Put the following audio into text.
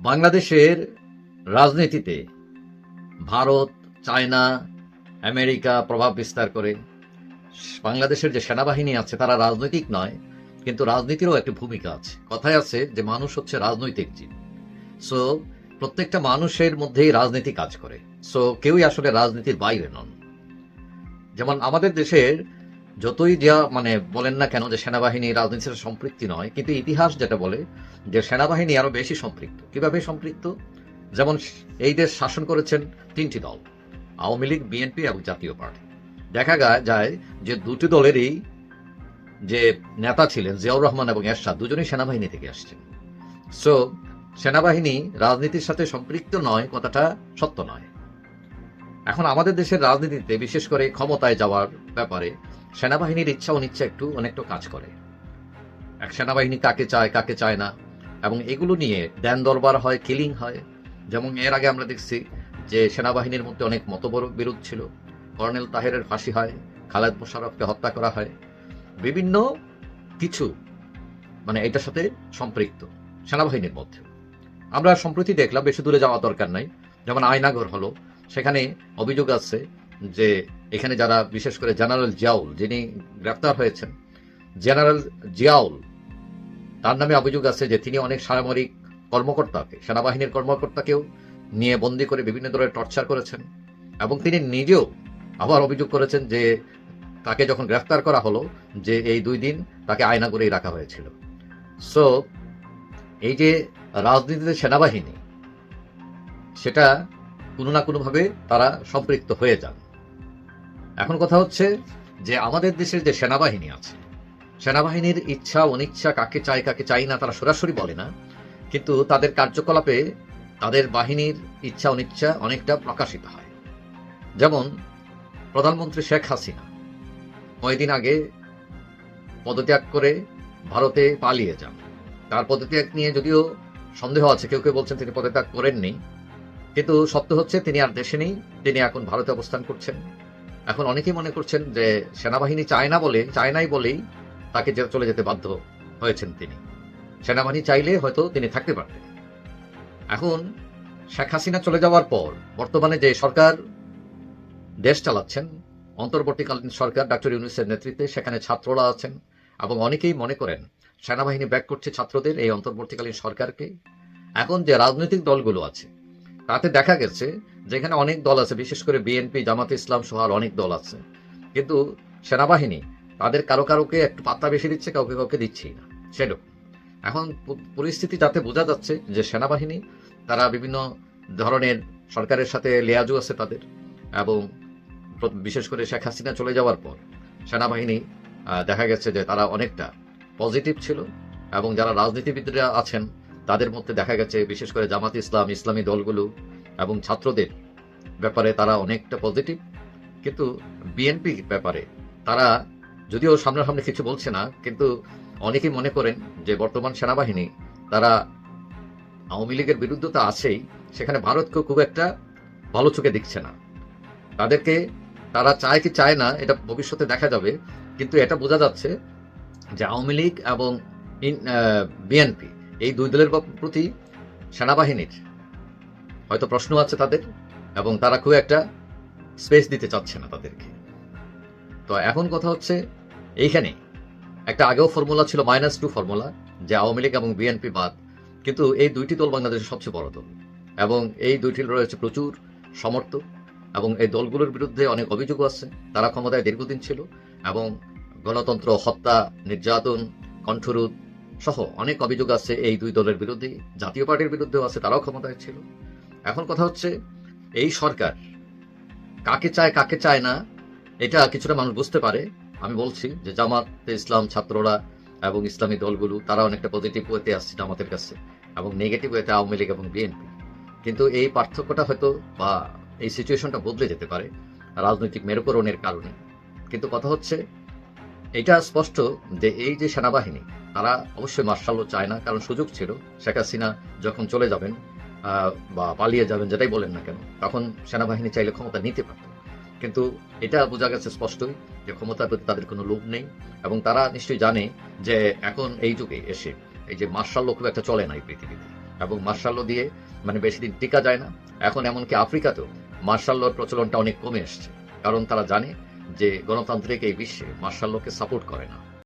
বাংলাদেশের রাজনীতিতে Bharat, China, America প্রভাব বিস্তার করে। বাংলাদেশের যে সেনাবাহিনী আছে তারা রাজনৈতিক নয়, কিন্তু রাজনীতিরও একটি ভূমিকা আছে। কথায় আছে যে মানুষ হচ্ছে রাজনৈতিক জীব। সো প্রত্যেকটা মানুষের মধ্যেই রাজনীতি কাজ করে। সো কেউই আসলে রাজনীতির বাইরে নন। যেমন আমাদের দেশের যতই যা বলেন না কেন যে সেনাবাহিনী রাজনীতির সাথে সম্পৃক্তি নয়, কিন্তু ইতিহাস যেটা বলে যে সেনাবাহিনী আরো বেশি সম্পৃক্ত। কিভাবে সম্পৃক্ত? যেমন এই দেশ শাসন করেছেন তিনটি দল, আওয়ামী লীগ, বিএনপি এবং জাতীয় পার্টি। দেখা যায় যে দুটি দলেরই যে নেতা ছিলেন জিয়াউর রহমান এবং এরশাদ, দুজনই সেনাবাহিনী থেকে আসছেন। সো সেনাবাহিনী রাজনীতির সাথে সম্পৃক্ত নয়, কথাটা সত্য নয়। এখন আমাদের দেশের রাজনীতিতে বিশেষ করে ক্ষমতায় যাওয়ার ব্যাপারে সেনাবাহিনীর ইচ্ছা অনিচ্ছা অনেকটা কাজ করে। এক সেনাবাহিনী কাকে চায় কাকে চায় না, এবং এগুলো নিয়ে দেন দরবার হয়, কিলিং হয়। যেমন এর আগে আমরা দেখছি যে সেনাবাহিনীর মধ্যে অনেক মতবিরোধ ছিল, কর্নেল তাহেরের ফাঁসি হয়, খালেদ মোশাররফকে হত্যা করা হয়। বিভিন্ন কিছু এটার সাথে সম্পৃক্ত সেনাবাহিনীর মধ্যে। আমরা সম্প্রতি দেখলাম, বেশি দূরে যাওয়া দরকার নাই, যেমন আয়নাগর হলো, সেখানে অভিযোগ আছে যে এখানে যারা বিশেষ করে জেনারেল জিয়াউল, যিনি গ্রেফতার হয়েছেন, জেনারেল জিয়াউল, তার নামে অভিযোগ আছে যে তিনি অনেক সামরিক কর্মকর্তাকে, সেনাবাহিনীর কর্মকর্তাকেও নিয়ে বন্দী করে বিভিন্ন ধরনের টর্চার করেছেন। এবং তিনি নিজেও আবার অভিযোগ করেছেন যে তাকে যখন গ্রেফতার করা হলো যে এই 2 দিন তাকে আয়নাগরেই রাখা হয়েছিল। সো এই যে রাজনীতিতে সেনাবাহিনী, সেটা কোনো না কোনোভাবে তারা সম্পৃক্ত হয়ে যান। এখন কথা হচ্ছে যে আমাদের দেশের যে সেনাবাহিনী আছে, সেনাবাহিনীর ইচ্ছা অনিচ্ছা, কাকে চাই কাকে চাই না, তারা সরাসরি বলে না, কিন্তু তাদের কার্যকলাপে তাদের বাহিনীর ইচ্ছা অনিচ্ছা অনেকটা প্রকাশিত হয়। যেমন প্রধানমন্ত্রী শেখ হাসিনা কয়েকদিন আগে পদত্যাগ করে ভারতে পালিয়ে যান। তার পদত্যাগ নিয়ে যদিও সন্দেহ আছে, কেউ কেউ বলছেন তিনি পদত্যাগ করেননি, কিন্তু সত্য হচ্ছে তিনি আর দেশে নেই, তিনি এখন ভারতে অবস্থান করছেন। এখন অনেকেই মনে করছেন যে সেনাবাহিনী চায় নাই বলেই তাকে চলে যেতে বাধ্য হয়েছেন তিনি। সেনাবাহিনী চাইলে হয়তো তিনি থাকতে পারতেন। এখন শেখ হাসিনা চলে যাওয়ার পর বর্তমানে যে সরকার দেশ চালাচ্ছেন, অন্তর্বর্তীকালীন সরকার ডক্টর ইউনূসের নেতৃত্বে, সেখানে ছাত্ররা আছেন এবং অনেকেই মনে করেন সেনাবাহিনী ব্যাক করছে ছাত্রদের এই অন্তর্বর্তীকালীন সরকারকে। এখন যে রাজনৈতিক দলগুলো আছে তাতে দেখা গেছে যেখানে অনেক দল আছে, বিশেষ করে বিএনপি, জামাতে ইসলাম সহ আর অনেক দল আছে, কিন্তু সেনাবাহিনী তাদের কারোকে একটু পাত্তা বেশি দিচ্ছে, কাউকে দিচ্ছেই না সেরকম। এখন পরিস্থিতি যাতে বোঝা যাচ্ছে যে সেনাবাহিনী তারা বিভিন্ন ধরনের সরকারের সাথে লেয়াজু আছে তাদের, এবং বিশেষ করে শেখ হাসিনা চলে যাওয়ার পর সেনাবাহিনী দেখা গেছে যে তারা অনেকটা পজিটিভ ছিল, এবং যারা রাজনীতিবিদরা আছেন তাদের মধ্যে দেখা গেছে বিশেষ করে জামাত ইসলাম, ইসলামী দলগুলো এবং ছাত্রদের ব্যাপারে তারা অনেকটা পজিটিভ। কিন্তু বিএনপি ব্যাপারে তারা যদিও সামনাসামনি কিছু বলছে না, কিন্তু অনেকেই মনে করেন যে বর্তমান সেনাবাহিনী তারা আওয়ামী লীগের বিরুদ্ধতা আছেই, সেখানে ভারতকে খুব একটা ভালো চোখে দেখছে না। তাদেরকে তারা চায় কি চায় না এটা ভবিষ্যতে দেখা যাবে, কিন্তু এটা বোঝা যাচ্ছে যে আওয়ামী লীগ এবং বিএনপি এই 2 দলের প্রতি সেনাবাহিনীর হয়তো প্রশ্ন আছে তাদের, এবং তারা খুব একটা স্পেস দিতে চাচ্ছে না তাদেরকে। তো এখন কথা হচ্ছে এইখানে একটা আগেও ফর্মুলা ছিল -2 ফর্মুলা, যে আওয়ামী লীগ এবং বিএনপি বাদ, কিন্তু এই 2টি দল বাংলাদেশের সবচেয়ে বড় দল, এবং এই 2টি রয়েছে প্রচুর সমর্থক, এবং এই দলগুলোর বিরুদ্ধে অনেক অভিযোগ আছে। তারা ক্ষমতায় দীর্ঘদিন ছিল এবং গণতন্ত্র, হত্যা, নির্যাতন, কণ্ঠরোধ সহ অনেক অভিযোগ আছে এই 2 দলের বিরুদ্ধে। জাতীয় পার্টির বিরুদ্ধেও আছে, তারাও ক্ষমতায় ছিল। এখন কথা হচ্ছে এই সরকার কাকে চায় কাকে চায় না, এটা কিছুটা মানুষ বুঝতে পারে। আমি বলছি যে জামাতে ইসলাম, ছাত্ররা এবং ইসলামী দলগুলো তারা অনেকটা পজিটিভ ওয়েতে আসছে জামাতের কাছে, এবং নেগেটিভ ওয়েতে আওয়ামী লীগ এবং বিএনপি। কিন্তু এই পার্থক্যটা হয়তো বা এই সিচুয়েশনটা বদলে যেতে পারে রাজনৈতিক মেরুকরণের কারণে। কিন্তু কথা হচ্ছে এটা স্পষ্ট যে এই যে সেনাবাহিনী, তারা অবশ্যই মার্শালও চায় না, কারণ সুযোগ ছিল শেখ হাসিনা যখন চলে যাবেন বা পালিয়ে যাবেন, যেটাই বলেন না কেন, তখন সেনাবাহিনী চাইলে ক্ষমতা নিতে পারত। কিন্তু এটা বোঝা গেছে স্পষ্টই যে ক্ষমতার প্রতি তাদের কোনো লোভ নেই, এবং তারা নিশ্চয়ই জানে যে এখন এই যুগে এসে এই যে মার্শাল ল খুব একটা চলে না এই পৃথিবীতে। এবং মার্শাল ল দিয়ে মানে বেশি দিন টিকা যায় না। এখন এমনকি আফ্রিকাতেও মার্শাল লর প্রচলনটা অনেক কমে এসছে, কারণ তারা জানে যে গণতান্ত্রিক এই বিশ্বে মার্শাল লকে সাপোর্ট করে না।